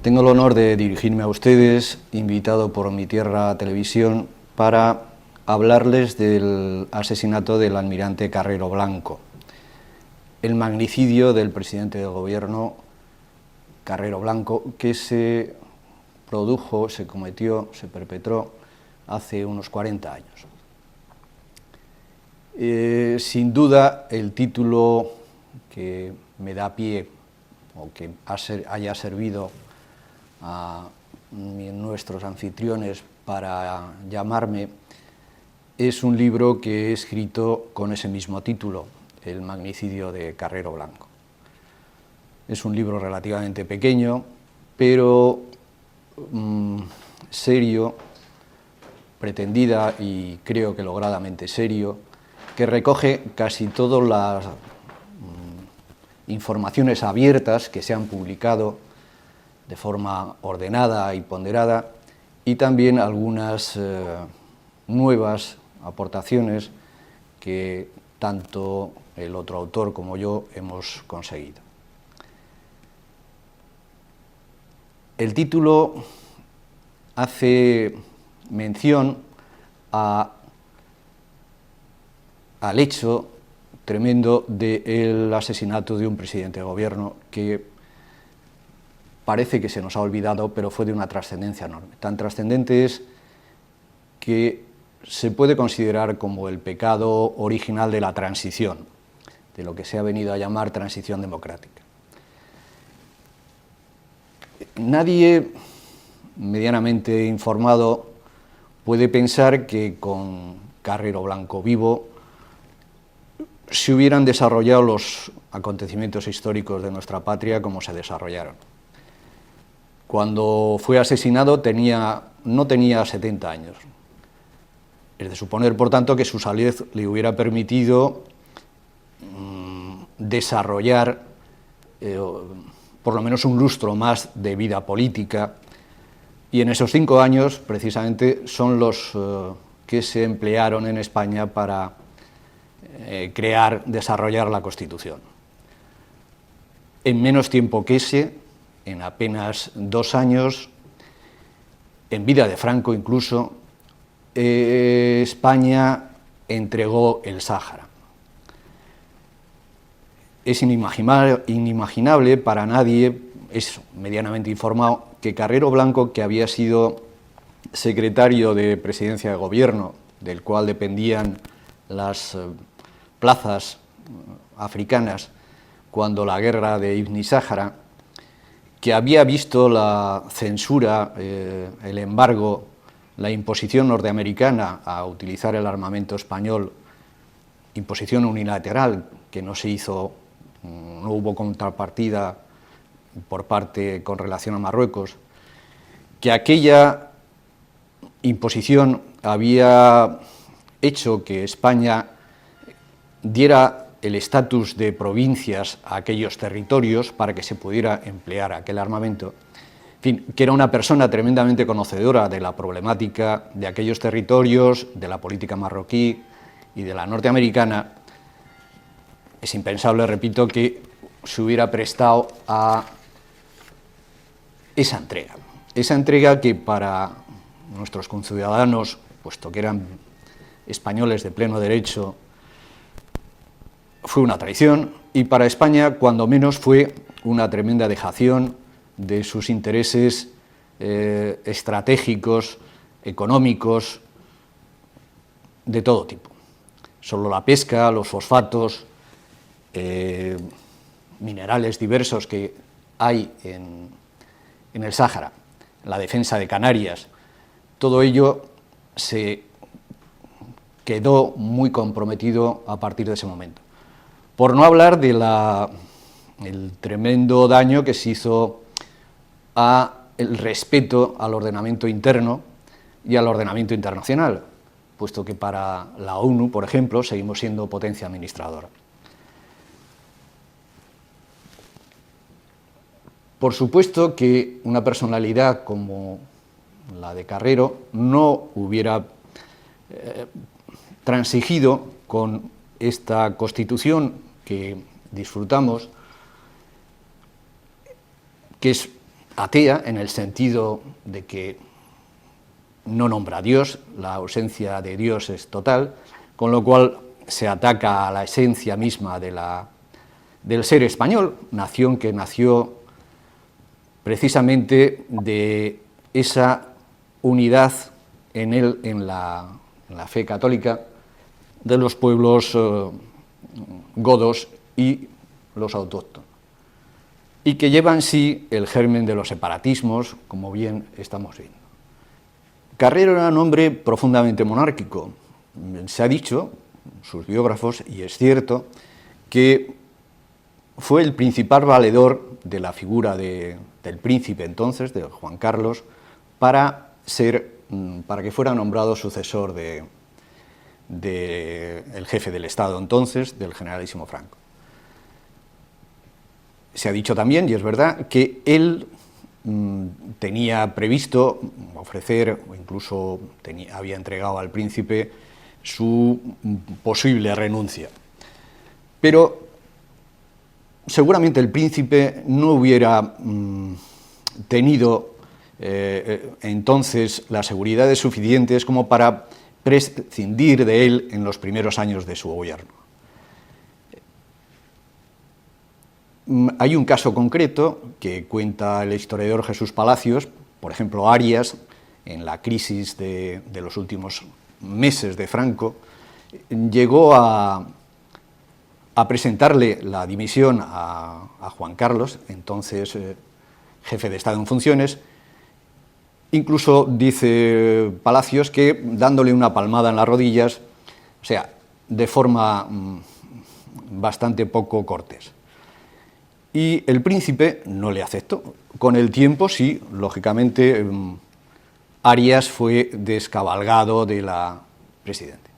Tengo el honor de dirigirme a ustedes, invitado por Mi Tierra Televisión, para hablarles del asesinato del almirante Carrero Blanco, el magnicidio del presidente del gobierno Carrero Blanco, que se produjo, se cometió, se perpetró hace unos 40 años. Sin duda, el título que me da pie, o que haya servido a nuestros anfitriones para llamarme, es un libro que he escrito con ese mismo título, El magnicidio de Carrero Blanco. Es un libro relativamente pequeño, pero serio, pretendida y creo que logradamente serio, que recoge casi todas las informaciones abiertas que se han publicado de forma ordenada y ponderada, y también algunas nuevas aportaciones que tanto el otro autor como yo hemos conseguido. El título hace mención al hecho tremendo del asesinato de un presidente de gobierno que parece que se nos ha olvidado, pero fue de una trascendencia enorme. Tan trascendente es que se puede considerar como el pecado original de la transición, de lo que se ha venido a llamar transición democrática. Nadie medianamente informado puede pensar que con Carrero Blanco vivo se hubieran desarrollado los acontecimientos históricos de nuestra patria como se desarrollaron. Cuando fue asesinado no tenía 70 años. Es de suponer, por tanto, que su salud le hubiera permitido desarrollar por lo menos un lustro más de vida política, y en esos 5 años, precisamente, son los que se emplearon en España para desarrollar la Constitución. En menos tiempo que ese, en apenas 2 años, en vida de Franco incluso, España entregó el Sáhara. Es inimaginable para nadie, es medianamente informado, que Carrero Blanco, que había sido secretario de Presidencia de Gobierno, del cual dependían las plazas africanas cuando la guerra de Ibn Sáhara, que había visto la censura, el embargo, la imposición norteamericana a utilizar el armamento español, imposición unilateral que no se hizo, no hubo contrapartida por parte con relación a Marruecos, que aquella imposición había hecho que España diera el estatus de provincias a aquellos territorios para que se pudiera emplear aquel armamento. En fin, que era una persona tremendamente conocedora de la problemática de aquellos territorios, de la política marroquí y de la norteamericana. Es impensable, repito, que se hubiera prestado a esa entrega que para nuestros conciudadanos, puesto que eran españoles de pleno derecho, fue una traición, y para España, cuando menos, fue una tremenda dejación de sus intereses estratégicos, económicos, de todo tipo. Solo la pesca, los fosfatos, minerales diversos que hay en el Sáhara, la defensa de Canarias, todo ello se quedó muy comprometido a partir de ese momento. Por no hablar del tremendo daño que se hizo al respeto al ordenamiento interno y al ordenamiento internacional, puesto que para la ONU, por ejemplo, seguimos siendo potencia administradora. Por supuesto que una personalidad como la de Carrero no hubiera transigido con esta Constitución que disfrutamos, que es atea en el sentido de que no nombra a Dios, la ausencia de Dios es total, con lo cual se ataca a la esencia misma del ser español, nación que nació precisamente de esa unidad en la fe católica de los pueblos godos y los autóctonos, y que lleva en sí el germen de los separatismos, como bien estamos viendo. Carrero era un hombre profundamente monárquico. Se ha dicho, sus biógrafos, y es cierto, que fue el principal valedor de la figura del príncipe entonces, de Juan Carlos, para que fuera nombrado sucesor del jefe del Estado entonces, del generalísimo Franco. Se ha dicho también, y es verdad, que él tenía previsto ofrecer, o incluso había entregado al príncipe su posible renuncia. Pero seguramente el príncipe no hubiera tenido entonces las seguridades suficientes como para prescindir de él en los primeros años de su gobierno. Hay un caso concreto que cuenta el historiador Jesús Palacios, por ejemplo, Arias, en la crisis de los últimos meses de Franco, llegó a presentarle la dimisión a Juan Carlos, entonces jefe de Estado en funciones. Incluso dice Palacios que dándole una palmada en las rodillas, o sea, de forma bastante poco cortés. Y el príncipe no le aceptó. Con el tiempo, sí, lógicamente, Arias fue descabalgado de la presidencia.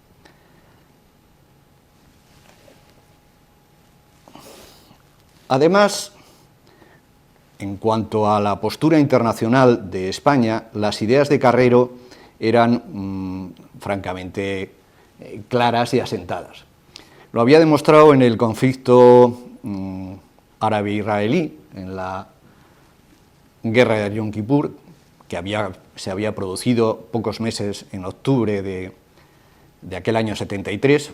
Además, en cuanto a la postura internacional de España, las ideas de Carrero eran francamente claras y asentadas. Lo había demostrado en el conflicto árabe-israelí, en la guerra de Yom Kippur, que se había producido pocos meses en octubre de aquel año 73.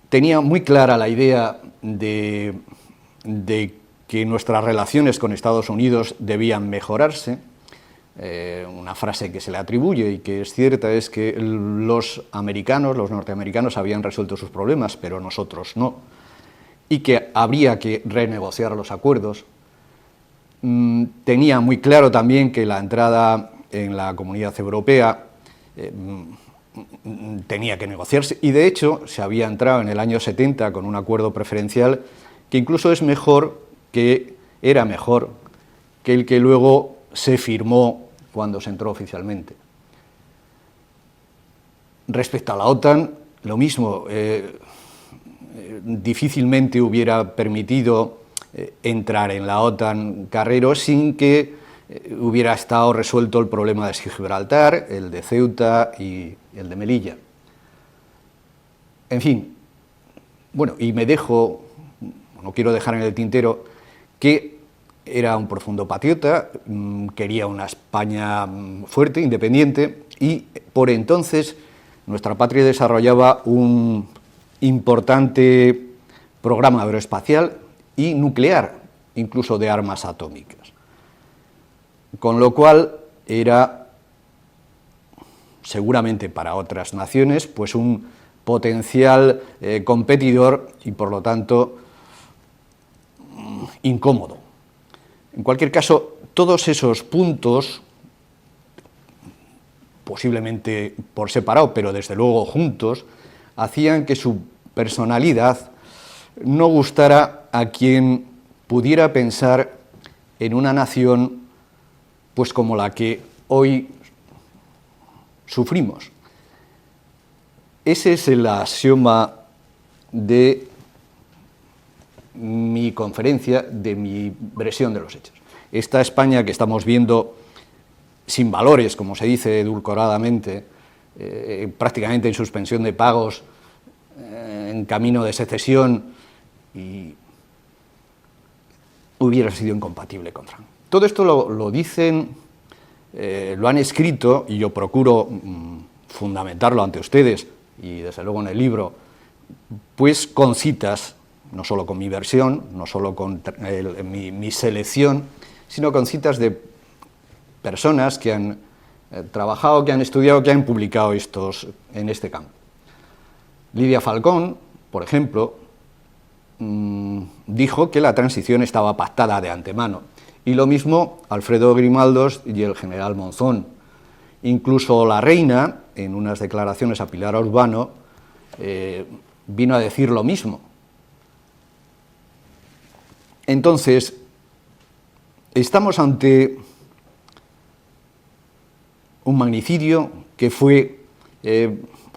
Tenía muy clara la idea de que nuestras relaciones con Estados Unidos debían mejorarse. Una frase que se le atribuye y que es cierta es que los norteamericanos habían resuelto sus problemas, pero nosotros no, y que habría que renegociar los acuerdos. Tenía muy claro también que la entrada en la Comunidad Europea tenía que negociarse, y de hecho se había entrado en el año 70 con un acuerdo preferencial que incluso era mejor que el que luego se firmó cuando se entró oficialmente. Respecto a la OTAN, lo mismo. difícilmente hubiera permitido entrar en la OTAN Carrero sin que hubiera estado resuelto el problema de Gibraltar, el de Ceuta y el de Melilla. En fin, bueno, y me dejo, no quiero dejar en el tintero, que era un profundo patriota, quería una España fuerte, independiente, y por entonces nuestra patria desarrollaba un importante programa aeroespacial y nuclear, incluso de armas atómicas. Con lo cual era, seguramente para otras naciones, pues un potencial competidor y, por lo tanto, incómodo. En cualquier caso, todos esos puntos, posiblemente por separado, pero desde luego juntos, hacían que su personalidad no gustara a quien pudiera pensar en una nación pues como la que hoy sufrimos. Ese es el axioma de mi conferencia, de mi versión de los hechos. Esta España que estamos viendo sin valores, como se dice edulcoradamente, prácticamente en suspensión de pagos, en camino de secesión, y hubiera sido incompatible con Franco. Todo esto lo dicen, lo han escrito, y yo procuro fundamentarlo ante ustedes, y desde luego en el libro, pues con citas, no solo con mi versión, no solo con mi selección, sino con citas de personas que han trabajado, que han estudiado, que han publicado en este campo. Lidia Falcón, por ejemplo, dijo que la transición estaba pactada de antemano, y lo mismo Alfredo Grimaldos y el general Monzón. Incluso la reina, en unas declaraciones a Pilar Urbano, vino a decir lo mismo. Entonces, estamos ante un magnicidio que fue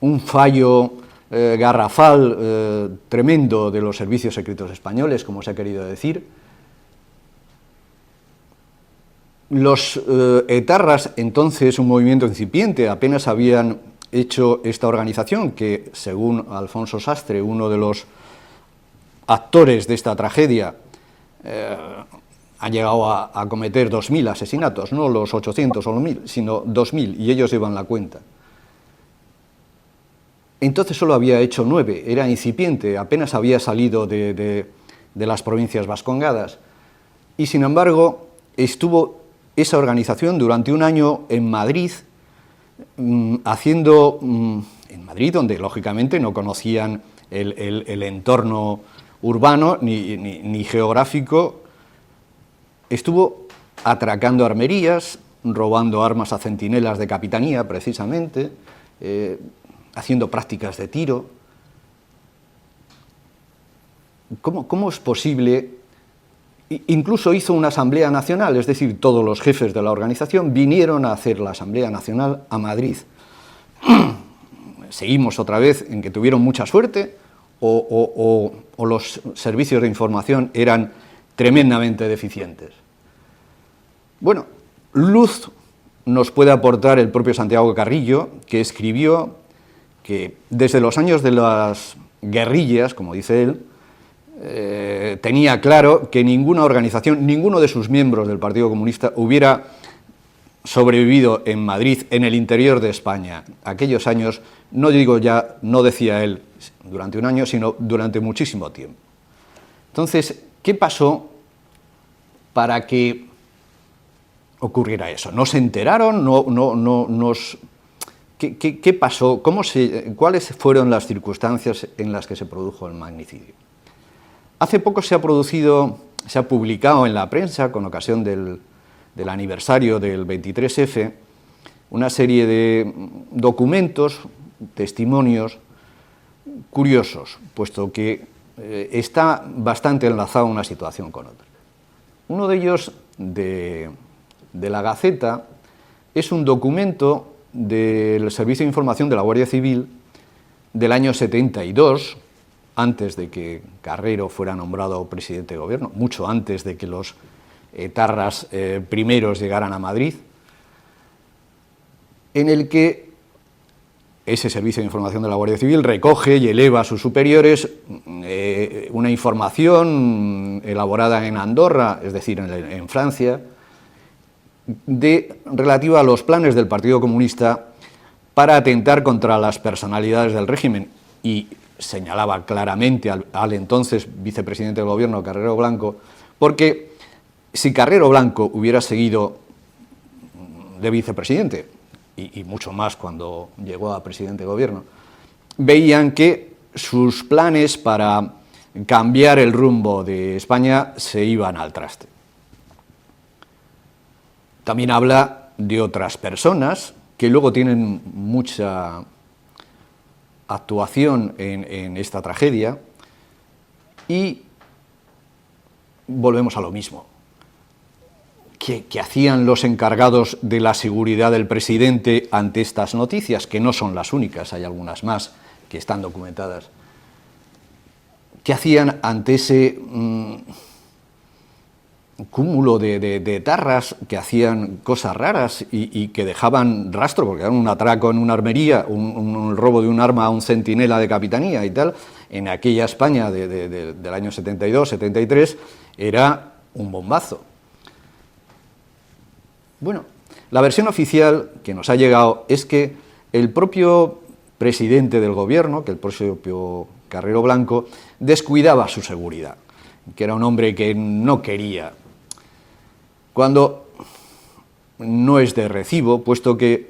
un fallo garrafal tremendo de los servicios secretos españoles, como se ha querido decir. Los etarras, entonces un movimiento incipiente, apenas habían hecho esta organización que, según Alfonso Sastre, uno de los actores de esta tragedia, ha llegado a cometer 2.000 asesinatos, no los 800 o los 1.000, sino 2.000, y ellos llevan la cuenta. Entonces solo había hecho 9, era incipiente, apenas había salido de las provincias vascongadas, y sin embargo estuvo esa organización durante un año en Madrid, haciendo, en Madrid, donde lógicamente no conocían el entorno urbano ni geográfico, estuvo atracando armerías, robando armas a centinelas de capitanía, precisamente, haciendo prácticas de tiro. ¿Cómo es posible? Incluso hizo una asamblea nacional, es decir, todos los jefes de la organización vinieron a hacer la asamblea nacional a Madrid. Seguimos otra vez en que tuvieron mucha suerte o los servicios de información eran tremendamente deficientes. Bueno, luz nos puede aportar el propio Santiago Carrillo, que escribió que desde los años de las guerrillas, como dice él, tenía claro que ninguna organización, ninguno de sus miembros del Partido Comunista hubiera sobrevivido en Madrid, en el interior de España. Aquellos años, no digo ya, no decía él durante un año, sino durante muchísimo tiempo. Entonces, ¿qué pasó para que ocurriera eso? ¿No se enteraron? ¿Qué pasó? ¿Cuáles fueron las circunstancias en las que se produjo el magnicidio? Hace poco se ha publicado en la prensa, con ocasión del aniversario del 23F, una serie de documentos, testimonios curiosos, puesto que está bastante enlazado una situación con otra. Uno de ellos, de la Gaceta, es un documento del Servicio de Información de la Guardia Civil del año 72, antes de que Carrero fuera nombrado presidente de gobierno, mucho antes de que los etarras primeros llegaran a Madrid, en el que ese Servicio de Información de la Guardia Civil recoge y eleva a sus superiores una información elaborada en Andorra, es decir, en Francia, relativa a los planes del Partido Comunista para atentar contra las personalidades del régimen, y señalaba claramente al entonces vicepresidente del gobierno, Carrero Blanco, porque si Carrero Blanco hubiera seguido de vicepresidente, y mucho más cuando llegó a presidente de gobierno, veían que sus planes para cambiar el rumbo de España se iban al traste. También habla de otras personas que luego tienen mucha actuación en esta tragedia, y volvemos a lo mismo. ¿Qué hacían los encargados de la seguridad del presidente ante estas noticias? Que no son las únicas, hay algunas más que están documentadas. ¿Qué hacían ante ese cúmulo de etarras que hacían cosas raras y que dejaban rastro, porque era un atraco en una armería, un robo de un arma a un centinela de capitanía y tal? En aquella España del año 72, 73, era un bombazo. Bueno, la versión oficial que nos ha llegado es que el propio presidente del gobierno, que el propio Carrero Blanco, descuidaba su seguridad, que era un hombre que no quería, cuando no es de recibo, puesto que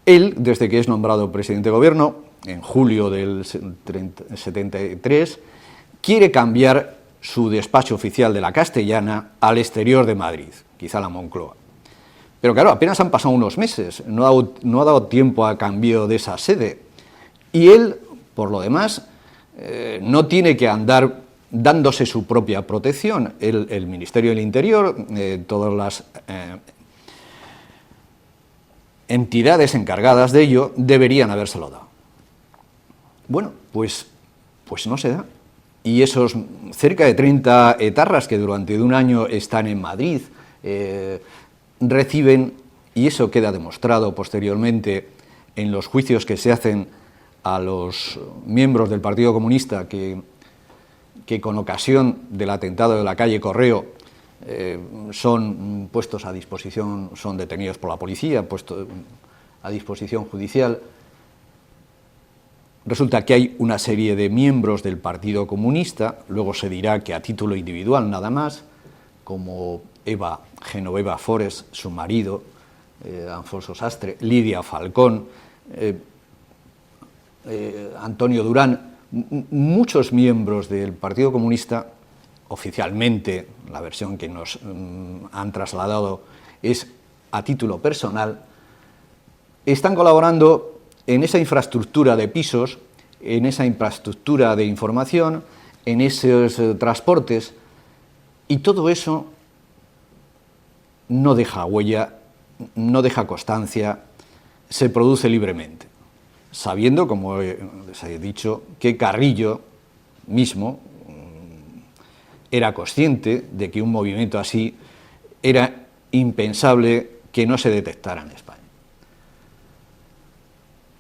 él, desde que es nombrado presidente de gobierno, en julio del 73, quiere cambiar su despacho oficial de la Castellana al exterior de Madrid, quizá la Moncloa. Pero claro, apenas han pasado unos meses, no ha dado tiempo a cambio de esa sede. Y él, por lo demás, no tiene que andar dándose su propia protección. El Ministerio del Interior, todas las entidades encargadas de ello, deberían habérselo dado. Bueno, pues no se da. Y esos cerca de 30 etarras que durante un año están en Madrid, reciben, y eso queda demostrado posteriormente en los juicios que se hacen a los miembros del Partido Comunista que con ocasión del atentado de la calle Correo son puestos a disposición, son detenidos por la policía, puestos a disposición judicial. Resulta que hay una serie de miembros del Partido Comunista, luego se dirá que a título individual nada más, como Genoveva Forés, su marido, Alfonso Sastre, Lidia Falcón, Antonio Durán, muchos miembros del Partido Comunista, oficialmente, la versión que nos han trasladado es a título personal, están colaborando en esa infraestructura de pisos, en esa infraestructura de información, en esos transportes, y todo eso no deja huella, no deja constancia, se produce libremente, sabiendo, como les he dicho, que Carrillo mismo era consciente de que un movimiento así era impensable que no se detectara en España.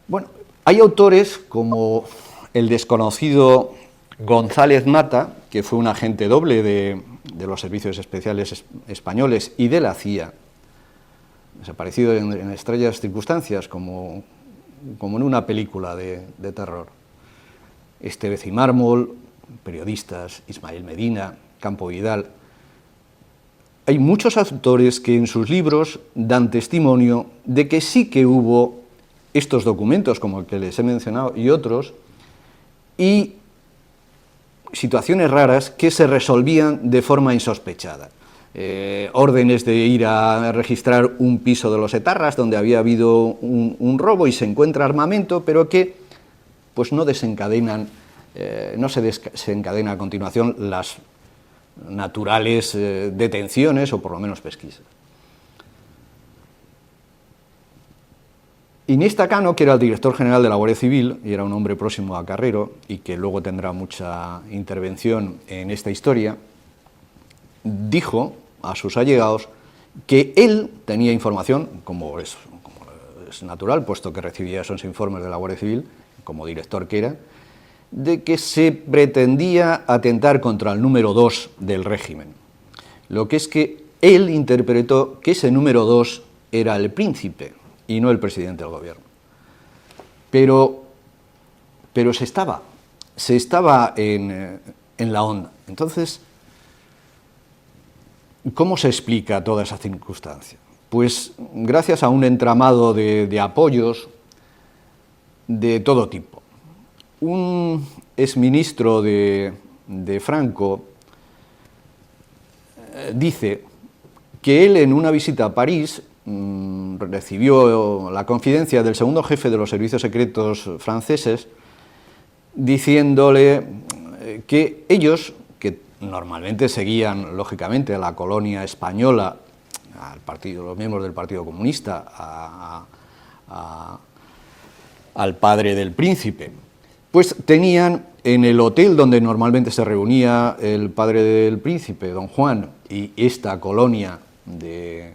Bueno, hay autores como el desconocido González Mata, que fue un agente doble de los servicios especiales españoles y de la CIA, desaparecido en extrañas circunstancias, como en una película de terror. Estevez y Mármol, periodistas, Ismael Medina, Campo Vidal. Hay muchos autores que en sus libros dan testimonio de que sí que hubo estos documentos, como el que les he mencionado, y otros, y situaciones raras que se resolvían de forma insospechada. Órdenes de ir a registrar un piso de los etarras donde había habido un robo y se encuentra armamento, pero que pues no desencadenan, no se desencadena a continuación las naturales detenciones o por lo menos pesquisas. Iniesta Cano, que era el director general de la Guardia Civil, y era un hombre próximo a Carrero, y que luego tendrá mucha intervención en esta historia, dijo a sus allegados que él tenía información, como es natural, puesto que recibía esos informes de la Guardia Civil, como director que era, de que se pretendía atentar contra el número 2 del régimen. Lo que es que él interpretó que ese número 2 era el príncipe y no el presidente del gobierno. Pero se estaba en la onda. Entonces, ¿cómo se explica toda esa circunstancia? Pues gracias a un entramado de apoyos de todo tipo. Un exministro de Franco dice que él, en una visita a París, recibió la confidencia del segundo jefe de los servicios secretos franceses, diciéndole que ellos, que normalmente seguían, lógicamente, a la colonia española, los miembros del Partido Comunista, al padre del príncipe, pues tenían en el hotel donde normalmente se reunía el padre del príncipe, don Juan, y esta colonia de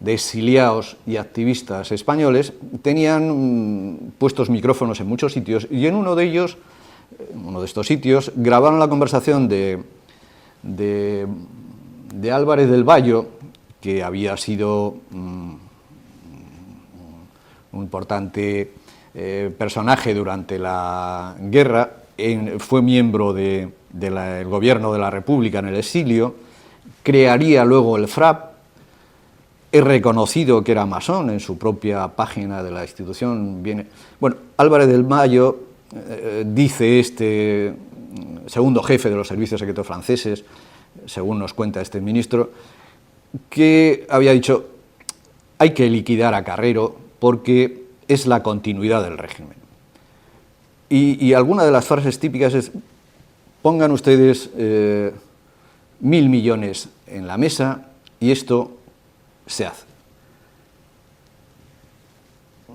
exiliados y activistas españoles, tenían puestos micrófonos en muchos sitios, y en uno de estos sitios, grabaron la conversación de Álvarez del Valle, que había sido un importante personaje durante la guerra, fue miembro del gobierno de la República en el exilio, crearía luego el FRAP, es reconocido que era masón en su propia página de la institución. Bueno, Álvarez del Valle, dice este segundo jefe de los servicios secretos franceses, según nos cuenta este ministro, que había dicho: hay que liquidar a Carrero porque es la continuidad del régimen. Y alguna de las frases típicas es: pongan ustedes 1.000 millones en la mesa y esto se hace.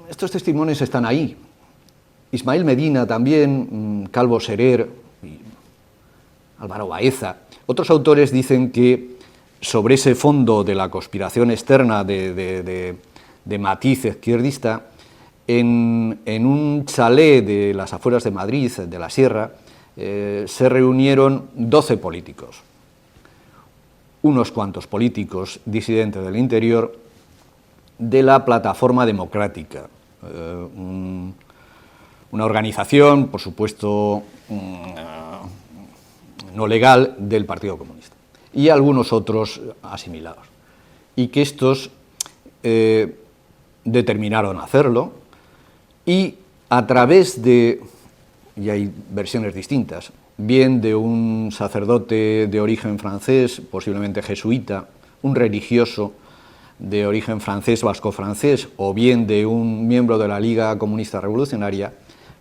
Estos testimonios están ahí. Ismael Medina también, Calvo Serer, Álvaro Baeza. Otros autores dicen que sobre ese fondo de la conspiración externa de matiz izquierdista, en un chalet de las afueras de Madrid, de la Sierra, se reunieron 12 políticos, unos cuantos políticos disidentes del interior de la Plataforma Democrática, una organización, por supuesto, no legal, del Partido Comunista, y algunos otros asimilados, y que estos determinaron hacerlo, y a través de, y hay versiones distintas, bien de un sacerdote de origen francés, posiblemente jesuita, un religioso de origen francés, vasco-francés, o bien de un miembro de la Liga Comunista Revolucionaria,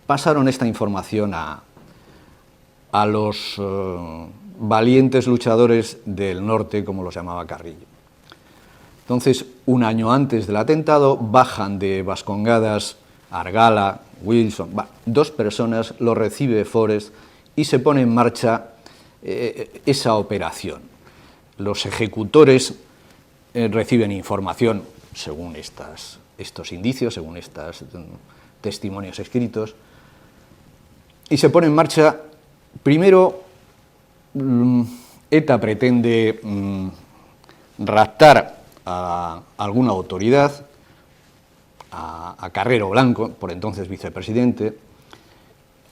pasaron esta información a los valientes luchadores del norte, como los llamaba Carrillo. Entonces, un año antes del atentado, bajan de Vascongadas Argala, Wilson, 2 personas, lo recibe Forest y se pone en marcha esa operación. Los ejecutores reciben información según estos indicios, según estos testimonios escritos, y se pone en marcha. Primero, ETA pretende raptar a alguna autoridad, a Carrero Blanco, por entonces vicepresidente,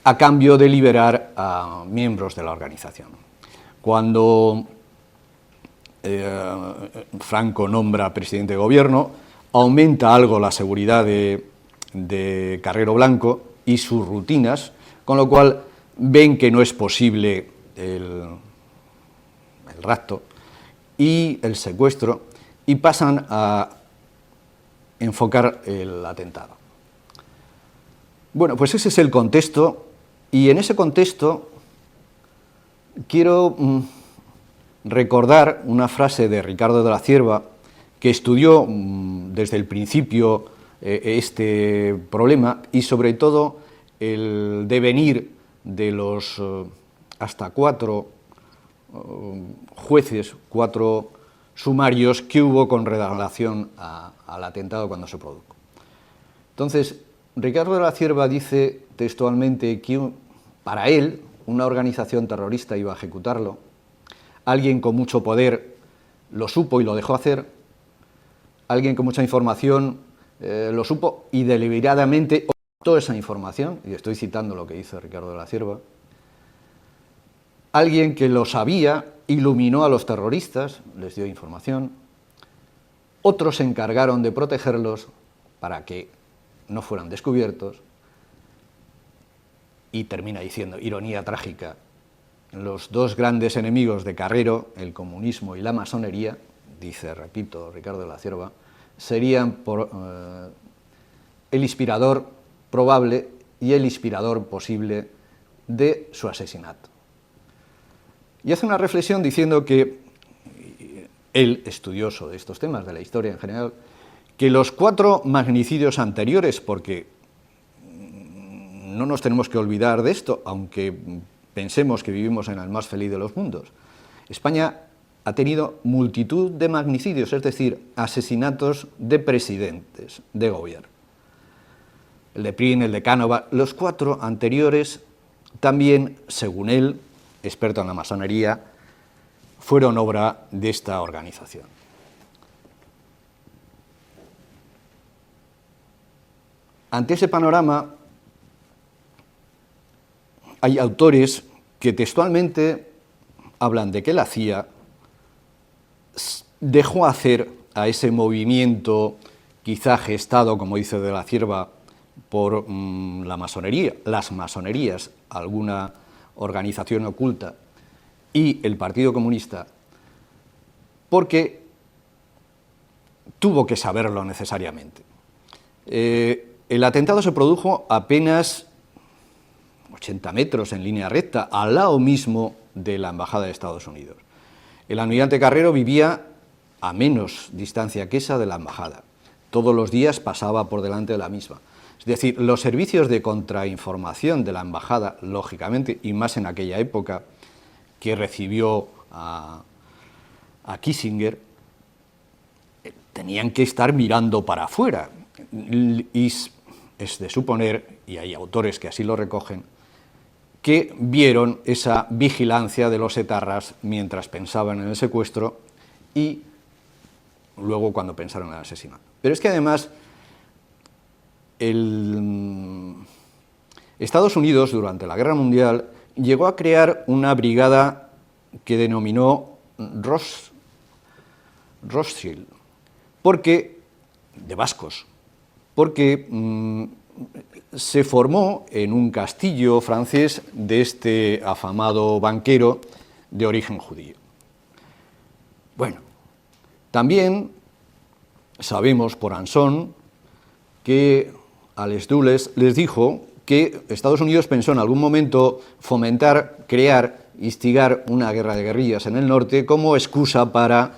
a cambio de liberar a miembros de la organización. Cuando Franco nombra presidente de gobierno, aumenta algo la seguridad de Carrero Blanco y sus rutinas, con lo cual ven que no es posible el rapto y el secuestro, y pasan a enfocar el atentado. Bueno, pues ese es el contexto, y en ese contexto quiero recordar una frase de Ricardo de la Cierva, que estudió desde el principio este problema y sobre todo el devenir de los hasta 4 jueces, 4 sumarios que hubo con relación al atentado cuando se produjo. Entonces, Ricardo de la Cierva dice textualmente que para él una organización terrorista iba a ejecutarlo, alguien con mucho poder lo supo y lo dejó hacer, alguien con mucha información lo supo y deliberadamente ocultó esa información, y estoy citando lo que dice Ricardo de la Cierva, alguien que lo sabía iluminó a los terroristas, les dio información, otros se encargaron de protegerlos para que no fueran descubiertos, y termina diciendo, ironía trágica, los dos grandes enemigos de Carrero, el comunismo y la masonería, dice, repito, Ricardo de la Cierva, serían el inspirador probable y el inspirador posible de su asesinato. Y hace una reflexión diciendo que él, estudioso de estos temas, de la historia en general, que los 4 magnicidios anteriores, porque no nos tenemos que olvidar de esto, aunque pensemos que vivimos en el más feliz de los mundos, España ha tenido multitud de magnicidios, es decir, asesinatos de presidentes de gobierno. El de Prim, el de Cánovas, los 4 anteriores también, según él, experto en la masonería, fueron obra de esta organización. Ante ese panorama, hay autores que textualmente hablan de que la CIA dejó hacer a ese movimiento, quizá gestado, como dice de la Cierva, por la masonería, las masonerías, alguna organización oculta, y el Partido Comunista, porque tuvo que saberlo necesariamente. El atentado se produjo apenas 80 metros en línea recta, al lado mismo de la Embajada de Estados Unidos. El almirante Carrero vivía a menos distancia que esa de la embajada. Todos los días pasaba por delante de la misma. Es decir, los servicios de contrainformación de la embajada, lógicamente, y más en aquella época, que recibió a Kissinger, tenían que estar mirando para afuera. Y es de suponer, y hay autores que así lo recogen, que vieron esa vigilancia de los etarras mientras pensaban en el secuestro y luego cuando pensaron en el asesinato. Pero es que además Estados Unidos durante la Guerra Mundial llegó a crear una brigada que denominó Rothschild, de vascos, porque se formó en un castillo francés de este afamado banquero de origen judío. Bueno, también sabemos por Anson que a les Dulles les dijo que Estados Unidos pensó en algún momento fomentar, crear, instigar una guerra de guerrillas en el norte como excusa para,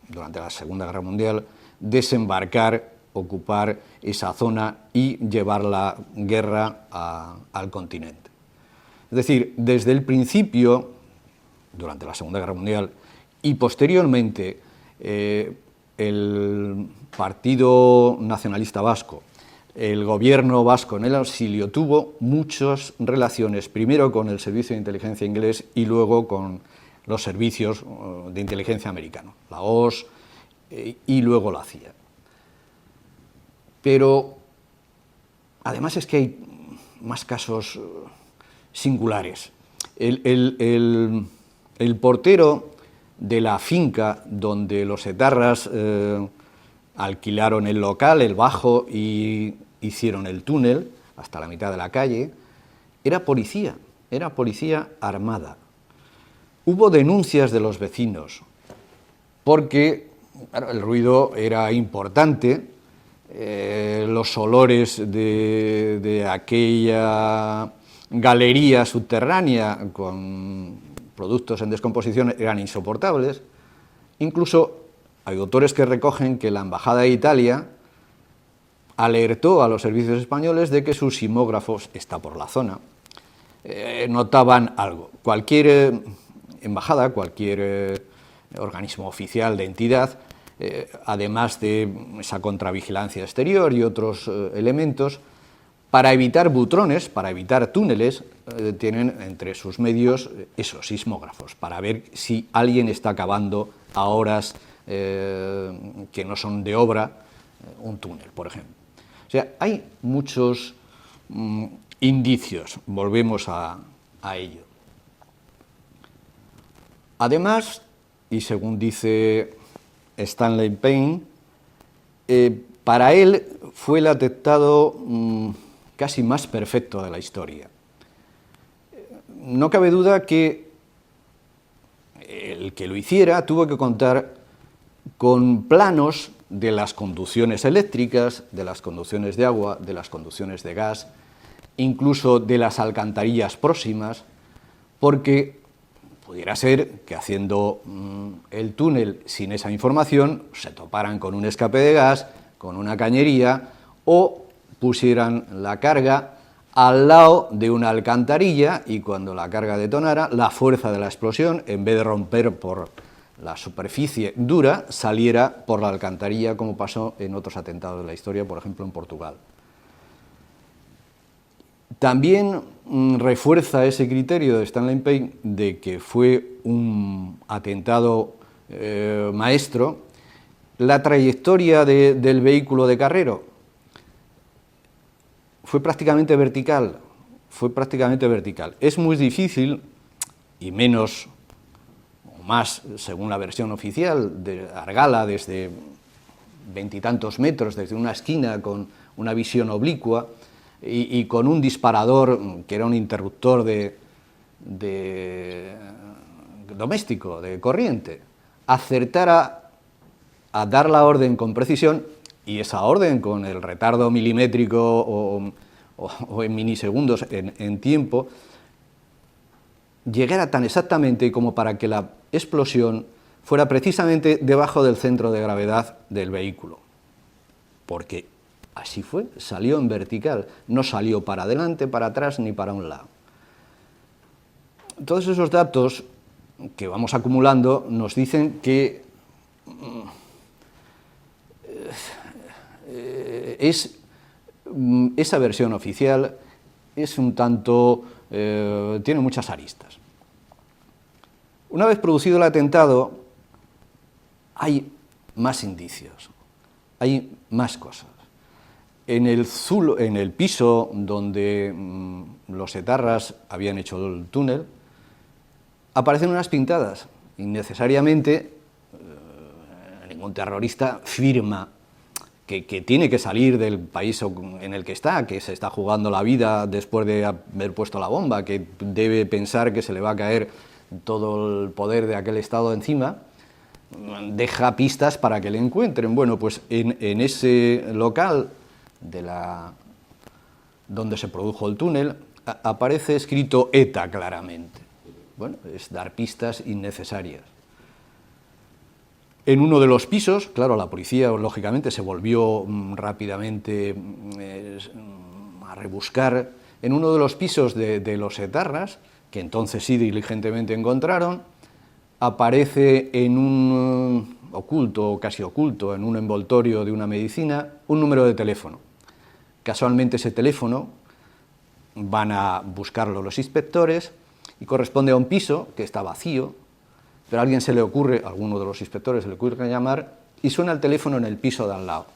durante la Segunda Guerra Mundial, desembarcar, ocupar esa zona y llevar la guerra al continente. Es decir, desde el principio, durante la Segunda Guerra Mundial, y posteriormente el Partido Nacionalista Vasco, el gobierno vasco en el exilio, tuvo muchas relaciones, primero con el Servicio de Inteligencia inglés y luego con los servicios de inteligencia americanos, la OSS y luego la CIA. Pero además es que hay más casos singulares. El portero de la finca donde los etarras alquilaron el local, el bajo, y hicieron el túnel hasta la mitad de la calle, era policía armada. Hubo denuncias de los vecinos, porque claro, el ruido era importante, los olores de aquella galería subterránea con productos en descomposición eran insoportables. Incluso Hay autores que recogen que la Embajada de Italia alertó a los servicios españoles de que sus sismógrafos está por la zona. Notaban algo. Cualquier embajada, cualquier organismo oficial de entidad, además de esa contravigilancia exterior y otros elementos, para evitar butrones, para evitar túneles, tienen entre sus medios esos sismógrafos, para ver si alguien está cavando a horas que no son de obra un túnel, por ejemplo. O sea, hay muchos indicios, volvemos a ello. Además, y según dice Stanley Payne, para él fue el atentado casi más perfecto de la historia. No cabe duda que el que lo hiciera tuvo que contar con planos de las conducciones eléctricas, de las conducciones de agua, de las conducciones de gas, incluso de las alcantarillas próximas, porque pudiera ser que haciendo el túnel sin esa información se toparan con un escape de gas, con una cañería, o pusieran la carga al lado de una alcantarilla y cuando la carga detonara, la fuerza de la explosión, en vez de romper por la superficie dura, saliera por la alcantarilla, como pasó en otros atentados de la historia, por ejemplo en Portugal. También refuerza ese criterio de Stanley Payne de que fue un atentado maestro la trayectoria del vehículo de Carrero. Fue prácticamente vertical, Es muy difícil, y menos o más, según la versión oficial, de Argala desde veintitantos metros, desde una esquina con una visión oblicua, y con un disparador que era un interruptor doméstico, de corriente, acertara a dar la orden con precisión, y esa orden con el retardo milimétrico o en milisegundos en tiempo, llegara tan exactamente como para que la explosión fuera precisamente debajo del centro de gravedad del vehículo, porque así fue, salió en vertical, no salió para adelante, para atrás ni para un lado. Todos esos datos que vamos acumulando nos dicen que esa versión oficial es un tanto, tiene muchas aristas. Una vez producido el atentado, hay más indicios, hay más cosas. En el piso donde los etarras habían hecho el túnel, aparecen unas pintadas. Innecesariamente, ningún terrorista firma que tiene que salir del país en el que se está jugando la vida después de haber puesto la bomba, que debe pensar que se le va a caer todo el poder de aquel Estado encima, deja pistas para que le encuentren. Bueno, pues en ese local donde se produjo el túnel, aparece escrito ETA claramente. Bueno, es dar pistas innecesarias. En uno de los pisos, claro, la policía lógicamente se volvió rápidamente a rebuscar. En uno de los pisos de los etarras, que entonces sí diligentemente encontraron, aparece en un oculto, casi oculto, en un envoltorio de una medicina, un número de teléfono. Casualmente ese teléfono van a buscarlo los inspectores y corresponde a un piso que está vacío, pero a alguien se le ocurre, a alguno de los inspectores se le ocurre llamar y suena el teléfono en el piso de al lado.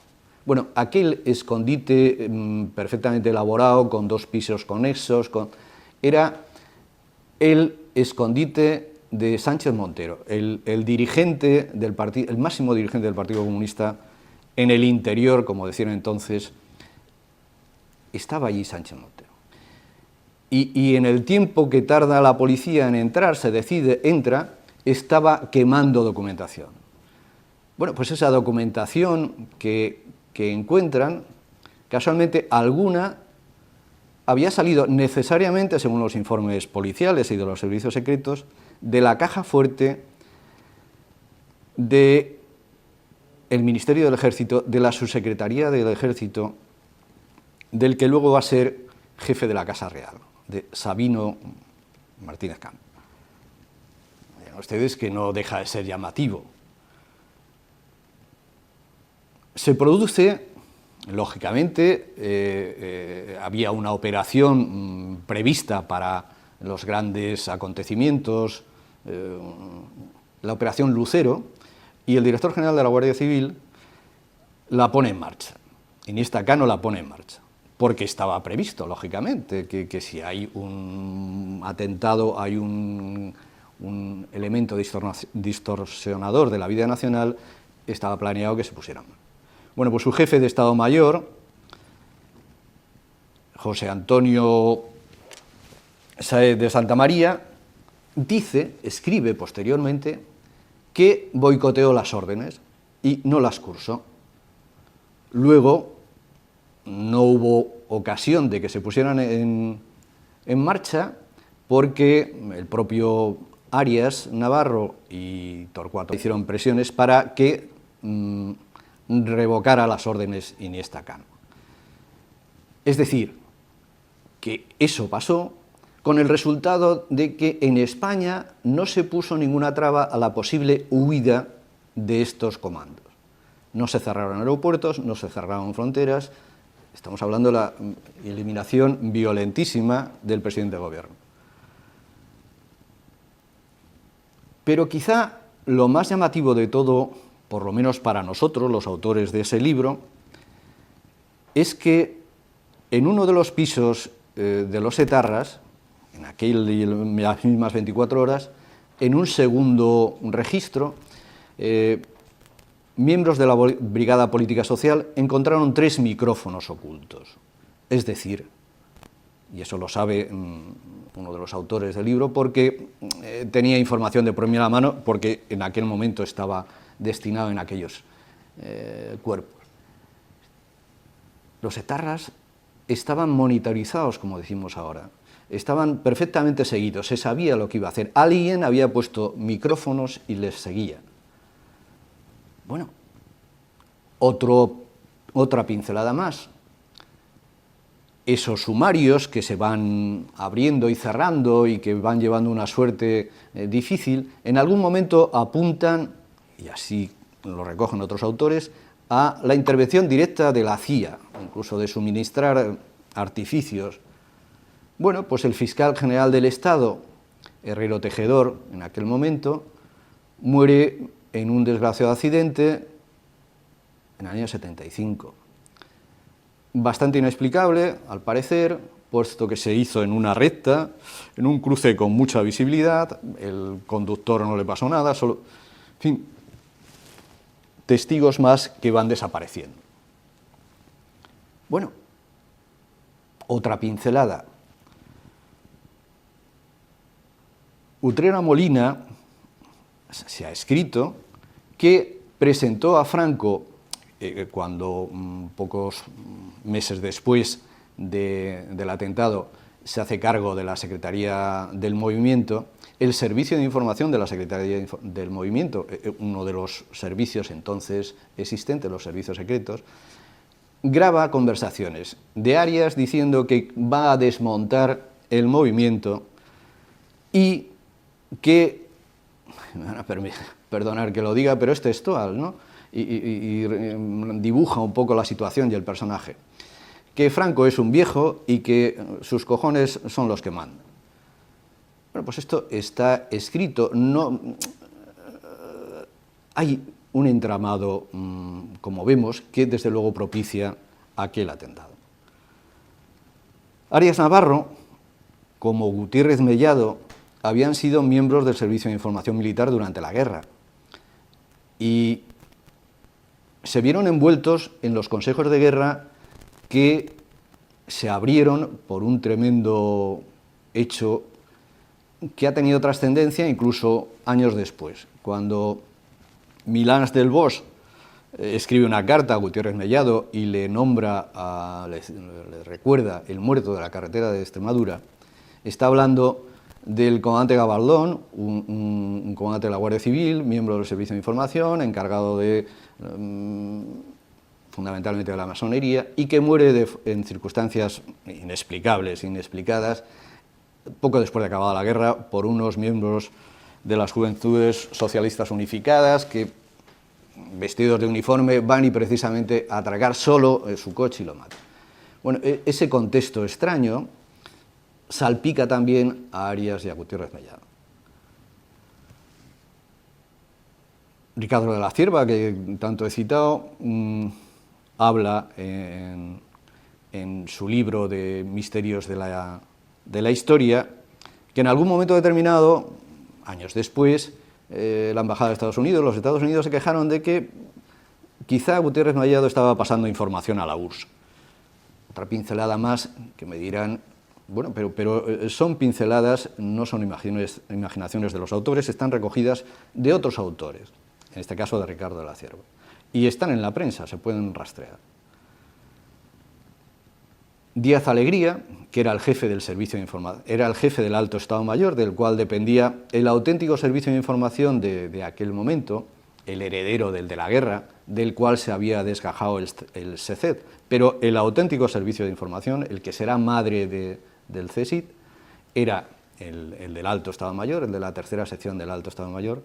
Bueno, aquel escondite perfectamente elaborado, con dos pisos conexos, era el escondite de Sánchez Montero, el dirigente del partido, el máximo dirigente del Partido Comunista en el interior, como decían entonces. Estaba allí Sánchez Montero. Y en el tiempo que tarda la policía en entrar, se decide, entra, estaba quemando documentación. Bueno, pues esa documentación que encuentran, casualmente alguna había salido necesariamente, según los informes policiales y de los servicios secretos, de la caja fuerte de el Ministerio del Ejército, de la Subsecretaría del Ejército, del que luego va a ser jefe de la Casa Real, de Sabino Martínez Campo. Vean ustedes que no deja de ser llamativo. Se produce, lógicamente, había una operación prevista para los grandes acontecimientos, la operación Lucero, y el director general de la Guardia Civil la pone en marcha. Iniesta Cano la pone en marcha, porque estaba previsto, lógicamente, que si hay un atentado, hay un elemento distorsionador de la vida nacional, estaba planeado que se pusieran. Bueno, pues su jefe de Estado Mayor, José Antonio Sáez de Santamaría, escribe posteriormente que boicoteó las órdenes y no las cursó. Luego no hubo ocasión de que se pusieran en marcha porque el propio Arias Navarro y Torcuato hicieron presiones para que revocara las órdenes Iniesta Cano. Es decir, que eso pasó con el resultado de que en España no se puso ninguna traba a la posible huida de estos comandos. No se cerraron aeropuertos, no se cerraron fronteras, estamos hablando de la eliminación violentísima del presidente de gobierno. Pero quizá lo más llamativo de todo, por lo menos para nosotros, los autores de ese libro, es que en uno de los pisos de los etarras, en las mismas 24 horas, en un segundo registro, miembros de la Brigada Política Social encontraron 3 micrófonos ocultos. Es decir, y eso lo sabe uno de los autores del libro, porque tenía información de primera mano, porque en aquel momento estaba destinado en aquellos cuerpos. Los etarras estaban monitorizados, como decimos ahora, estaban perfectamente seguidos, se sabía lo que iba a hacer. Alguien había puesto micrófonos y les seguía. Bueno, otra pincelada más. Esos sumarios que se van abriendo y cerrando y que van llevando una suerte difícil, en algún momento apuntan, y así lo recogen otros autores, a la intervención directa de la CIA, incluso de suministrar artificios. Bueno, pues el fiscal general del Estado, Herrero Tejedor, en aquel momento, muere en un desgraciado accidente en el año 75. Bastante inexplicable, al parecer, puesto que se hizo en una recta, en un cruce con mucha visibilidad, el conductor no le pasó nada, solo, en fin, testigos más que van desapareciendo. Bueno, otra pincelada. Utrera Molina se ha escrito que presentó a Franco, cuando pocos meses después del atentado se hace cargo de la Secretaría del Movimiento, el Servicio de Información de la Secretaría del Movimiento, uno de los servicios entonces existentes, los servicios secretos, graba conversaciones de Arias diciendo que va a desmontar el movimiento y que, me van a perdonar que lo diga, pero es textual, ¿no? Y dibuja un poco la situación y el personaje, que Franco es un viejo y que sus cojones son los que mandan. Bueno, pues esto está escrito, no hay un entramado, como vemos, que desde luego propicia aquel atentado. Arias Navarro, como Gutiérrez Mellado, habían sido miembros del Servicio de Información Militar durante la guerra y se vieron envueltos en los consejos de guerra que se abrieron por un tremendo hecho que ha tenido trascendencia incluso años después, cuando Milans del Bosch escribe una carta a Gutiérrez Mellado y le nombra, le recuerda el muerto de la carretera de Extremadura, está hablando del comandante Gabaldón, un comandante de la Guardia Civil, miembro del Servicio de Información, encargado de, fundamentalmente de la masonería, y que muere en circunstancias inexplicables, inexplicadas, poco después de acabada la guerra, por unos miembros de las Juventudes Socialistas Unificadas que, vestidos de uniforme, van y precisamente a atracar solo su coche y lo matan. Bueno, ese contexto extraño salpica también a Arias y a Gutiérrez Mellado. Ricardo de la Cierva, que tanto he citado, habla en su libro de Misterios de la Historia, que en algún momento determinado, años después, la Embajada de Estados Unidos, los Estados Unidos se quejaron de que quizá Gutiérrez Mellado estaba pasando información a la URSS. Otra pincelada más que me dirán, bueno, pero son pinceladas, no son imaginaciones de los autores, están recogidas de otros autores, en este caso de Ricardo de la Cierva, y están en la prensa, se pueden rastrear. Díaz Alegría, que era el jefe del servicio de información, era el jefe del Alto Estado Mayor, del cual dependía el auténtico servicio de información de aquel momento, el heredero del de la guerra, del cual se había desgajado el SECED, pero el auténtico servicio de información, el que será madre del CSIC, era el del Alto Estado Mayor, el de la tercera sección del Alto Estado Mayor,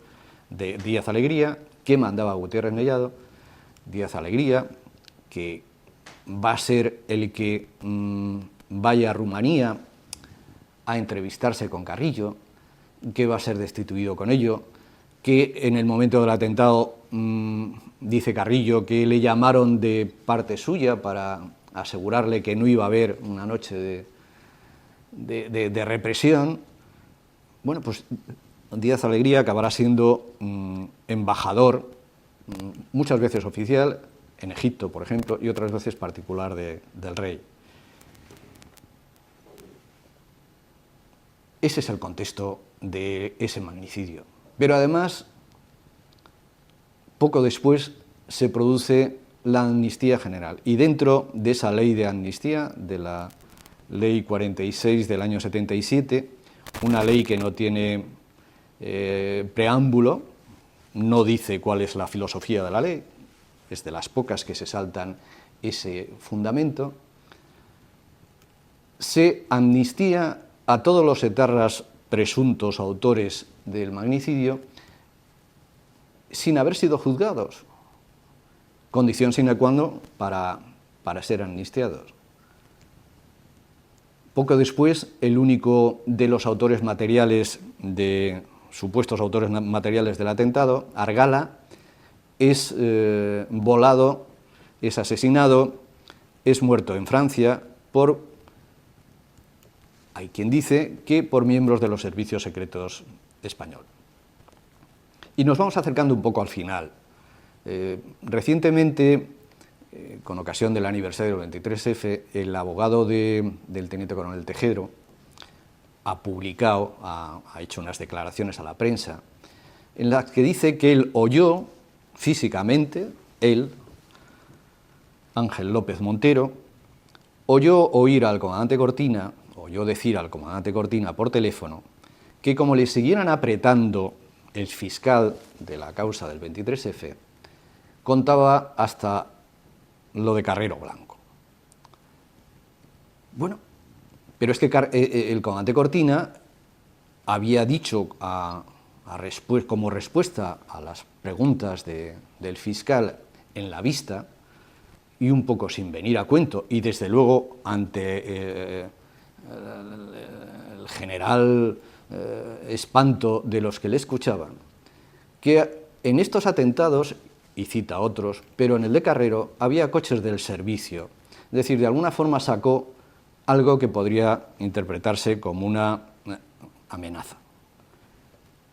de Díaz Alegría, que mandaba a Gutiérrez Mellado. Díaz Alegría, que va a ser el que vaya a Rumanía a entrevistarse con Carrillo, que va a ser destituido con ello, que en el momento del atentado, dice Carrillo, que le llamaron de parte suya para asegurarle que no iba a haber una noche de represión. Bueno, pues Díaz Alegría acabará siendo embajador, muchas veces oficial, en Egipto, por ejemplo, y otras veces particular del rey. Ese es el contexto de ese magnicidio. Pero además, poco después se produce la amnistía general, y dentro de esa ley de amnistía, de la Ley 46 del año 77, una ley que no tiene preámbulo, no dice cuál es la filosofía de la ley, es de las pocas que se saltan ese fundamento, se amnistía a todos los etarras presuntos autores del magnicidio sin haber sido juzgados, condición sine qua non para ser amnistiados. Poco después, el único de los autores materiales, supuestos autores materiales del atentado, Argala, es volado, es asesinado, es muerto en Francia hay quien dice que por miembros de los servicios secretos españoles. Y nos vamos acercando un poco al final. Recientemente, con ocasión del aniversario del 23F, el abogado del teniente coronel Tejero ha publicado, ha hecho unas declaraciones a la prensa, en las que dice que él oyó físicamente, él, Ángel López Montero, oyó decir al comandante Cortina por teléfono que como le siguieran apretando el fiscal de la causa del 23F, contaba hasta lo de Carrero Blanco. Bueno, pero es que el comandante Cortina había dicho como respuesta a las preguntas del fiscal en la vista, y un poco sin venir a cuento, y desde luego ante el general espanto de los que le escuchaban, que en estos atentados, y cita otros, pero en el de Carrero había coches del servicio, es decir, de alguna forma sacó algo que podría interpretarse como una amenaza.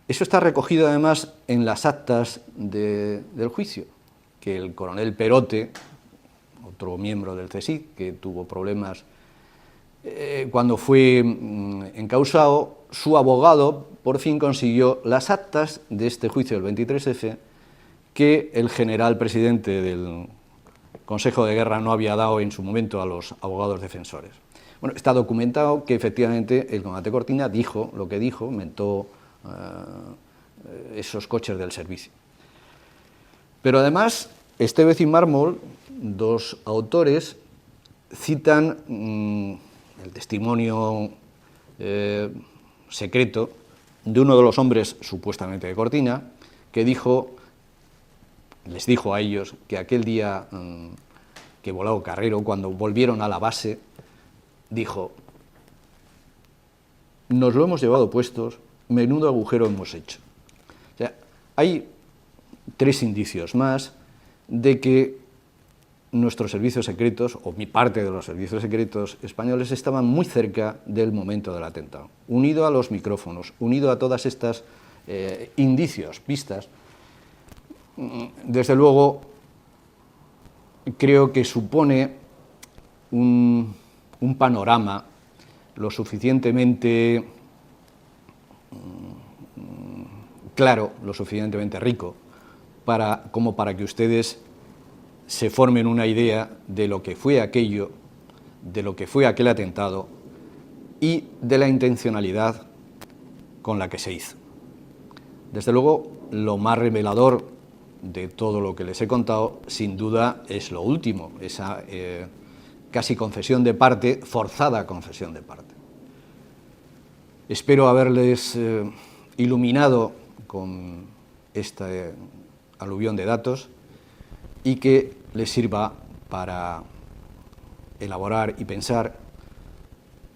Eso está recogido además en las actas del juicio, que el coronel Perote, otro miembro del CSIC, que tuvo problemas cuando fue encausado, su abogado por fin consiguió las actas de este juicio del 23F que el general presidente del Consejo de Guerra no había dado en su momento a los abogados defensores. Bueno, está documentado que efectivamente el comandante Cortina dijo lo que dijo, mentó esos coches del servicio. Pero además, Estévez y Mármol, dos autores, citan el testimonio secreto de uno de los hombres supuestamente de Cortina, que les dijo a ellos que aquel día que voló Carrero, cuando volvieron a la base, dijo: nos lo hemos llevado puestos, menudo agujero hemos hecho. O sea, hay 3 indicios más de que nuestros servicios secretos, o mi parte de los servicios secretos españoles, estaban muy cerca del momento del atentado. Unido a los micrófonos, unido a todas estas indicios, pistas, desde luego creo que supone un panorama lo suficientemente claro, lo suficientemente rico, como para que ustedes se formen una idea de lo que fue aquello, de lo que fue aquel atentado y de la intencionalidad con la que se hizo. Desde luego, lo más revelador de todo lo que les he contado, sin duda, es lo último, esa casi confesión de parte, forzada confesión de parte. Espero haberles iluminado con este aluvión de datos y que les sirva para elaborar y pensar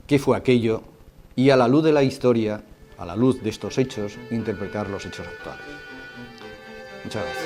qué fue aquello y, a la luz de la historia, a la luz de estos hechos, interpretar los hechos actuales. Muchas gracias.